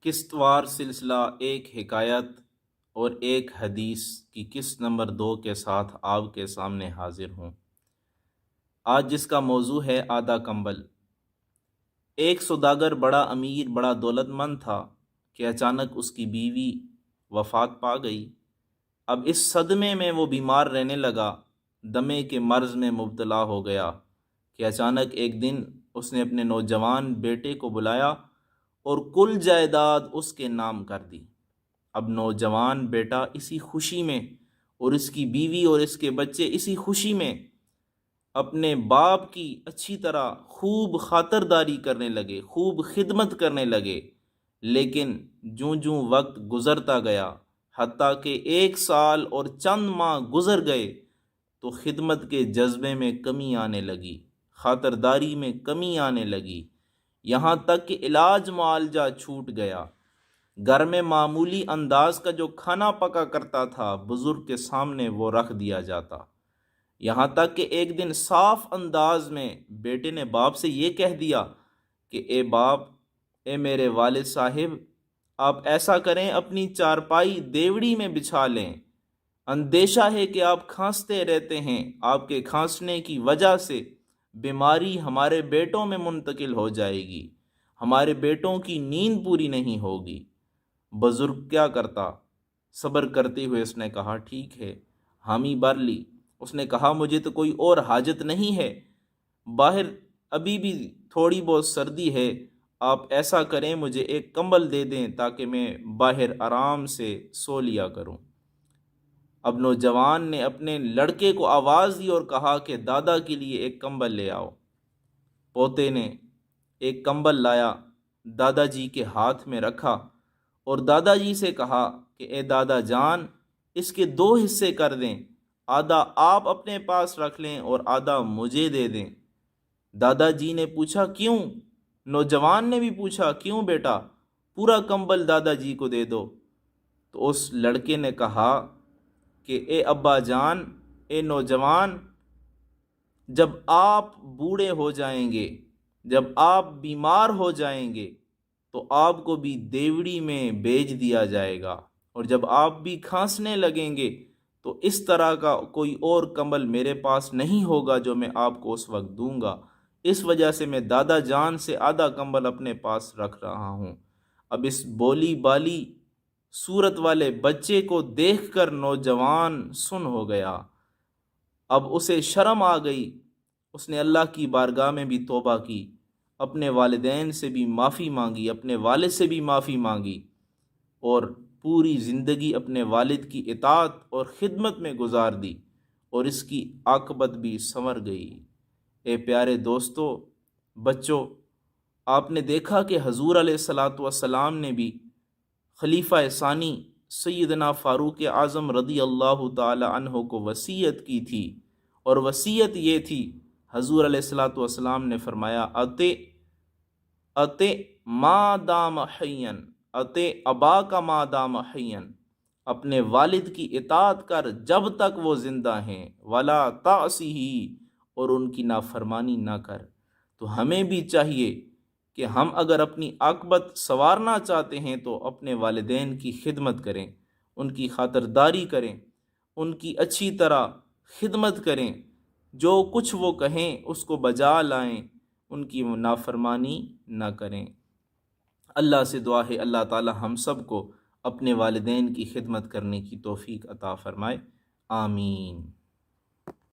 قسط وار سلسلہ ایک حکایت اور ایک حدیث کی قسط نمبر 2 کے ساتھ آپ کے سامنے حاضر ہوں۔ آج جس کا موضوع ہے آدھا کمبل۔ ایک سوداگر بڑا امیر بڑا دولت مند تھا کہ اچانک اس کی بیوی وفات پا گئی۔ اب اس صدمے میں وہ بیمار رہنے لگا، دمے کے مرض میں مبتلا ہو گیا کہ اچانک ایک دن اس نے اپنے نوجوان بیٹے کو بلایا اور کل جائیداد اس کے نام کر دی۔ اب نوجوان بیٹا اسی خوشی میں اور اس کی بیوی اور اس کے بچے اسی خوشی میں اپنے باپ کی اچھی طرح خوب خاطرداری کرنے لگے، خوب خدمت کرنے لگے۔ لیکن جوں جوں وقت گزرتا گیا، حتیٰ کہ 1 سال اور چند ماہ گزر گئے، تو خدمت کے جذبے میں کمی آنے لگی، خاطرداری میں کمی آنے لگی، یہاں تک کہ علاج معالجہ چھوٹ گیا۔ گھر میں معمولی انداز کا جو کھانا پکا کرتا تھا بزرگ کے سامنے وہ رکھ دیا جاتا، یہاں تک کہ ایک دن صاف انداز میں بیٹے نے باپ سے یہ کہہ دیا کہ اے باپ، اے میرے والد صاحب، آپ ایسا کریں اپنی چارپائی دیوڑی میں بچھا لیں، اندیشہ ہے کہ آپ کھانستے رہتے ہیں، آپ کے کھانسنے کی وجہ سے بیماری ہمارے بیٹوں میں منتقل ہو جائے گی، ہمارے بیٹوں کی نیند پوری نہیں ہوگی۔ بزرگ کیا کرتا؟ صبر کرتے ہوئے اس نے کہا ٹھیک ہے، حامی بھر لی۔ اس نے کہا مجھے تو کوئی اور حاجت نہیں ہے، باہر ابھی بھی تھوڑی بہت سردی ہے، آپ ایسا کریں مجھے ایک کمبل دے دیں تاکہ میں باہر آرام سے سو لیا کروں۔ اب نوجوان نے اپنے لڑکے کو آواز دی اور کہا کہ دادا کے لیے ایک کمبل لے آؤ۔ پوتے نے ایک کمبل لایا، دادا جی کے ہاتھ میں رکھا اور دادا جی سے کہا کہ اے دادا جان، اس کے 2 حصے کر دیں، آدھا آپ اپنے پاس رکھ لیں اور آدھا مجھے دے دیں۔ دادا جی نے پوچھا کیوں؟ نوجوان نے بھی پوچھا کیوں بیٹا؟ پورا کمبل دادا جی کو دے دو۔ تو اس لڑکے نے کہا کہ اے ابا جان، اے نوجوان، جب آپ بوڑھے ہو جائیں گے، جب آپ بیمار ہو جائیں گے تو آپ کو بھی دیوڑی میں بیچ دیا جائے گا، اور جب آپ بھی کھانسنے لگیں گے تو اس طرح کا کوئی اور کمبل میرے پاس نہیں ہوگا جو میں آپ کو اس وقت دوں گا، اس وجہ سے میں دادا جان سے آدھا کمبل اپنے پاس رکھ رہا ہوں۔ اب اس بولی بالی صورت والے بچے کو دیکھ کر نوجوان سن ہو گیا، اب اسے شرم آ گئی، اس نے اللہ کی بارگاہ میں بھی توبہ کی، اپنے والدین سے بھی معافی مانگی، اپنے والد سے بھی معافی مانگی، اور پوری زندگی اپنے والد کی اطاعت اور خدمت میں گزار دی، اور اس کی عاقبت بھی سنور گئی۔ اے پیارے دوستو، بچوں، آپ نے دیکھا کہ حضور علیہ الصلاۃ والسلام نے بھی خلیفہ ثانی سیدنا فاروق اعظم رضی اللہ تعالی عنہ کو وصیت کی تھی، اور وصیت یہ تھی، حضور علیہ الصلاۃ والسلام نے فرمایا اتے ما دام حین، اتے ابا کا ما دام حین، اپنے والد کی اطاعت کر جب تک وہ زندہ ہیں، ولا تعصیہ، اور ان کی نافرمانی نہ کر۔ تو ہمیں بھی چاہیے کہ ہم اگر اپنی عاقبت سنوارنا چاہتے ہیں تو اپنے والدین کی خدمت کریں، ان کی خاطرداری کریں، ان کی اچھی طرح خدمت کریں، جو کچھ وہ کہیں اس کو بجا لائیں، ان کی نافرمانی نہ کریں۔ اللہ سے دعا ہے اللہ تعالی ہم سب کو اپنے والدین کی خدمت کرنے کی توفیق عطا فرمائے، آمین۔